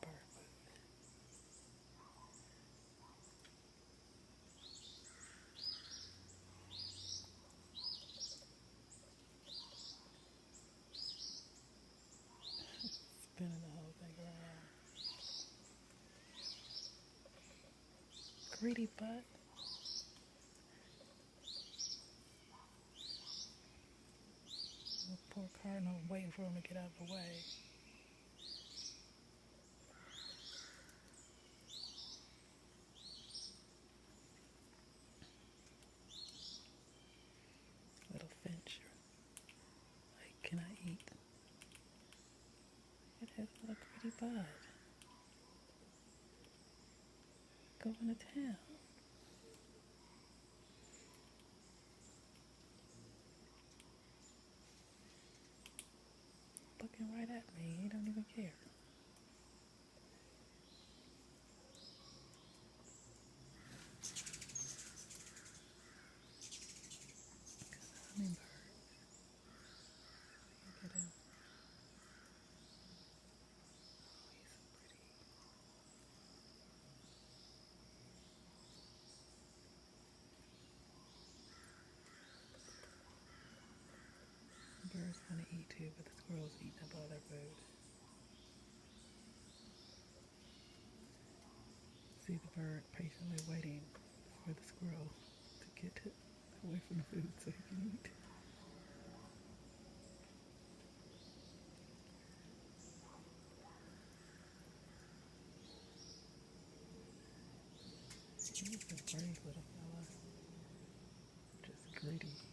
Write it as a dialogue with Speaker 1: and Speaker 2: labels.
Speaker 1: the bird food. Spinning the whole thing around. Greedy butt. The poor cardinal waiting for him to get out of the way. Little finch. Like, can I eat? It has a little greedy bud. Going to town. Looking right at me. He don't even care. Hummingbird. Look at him. Oh, he's so pretty. The bird's gonna eat too, but the squirrel's eating up all their food. See the bird patiently waiting for the squirrel to get away from the food so he can eat. He's a brave little fella. Just greedy.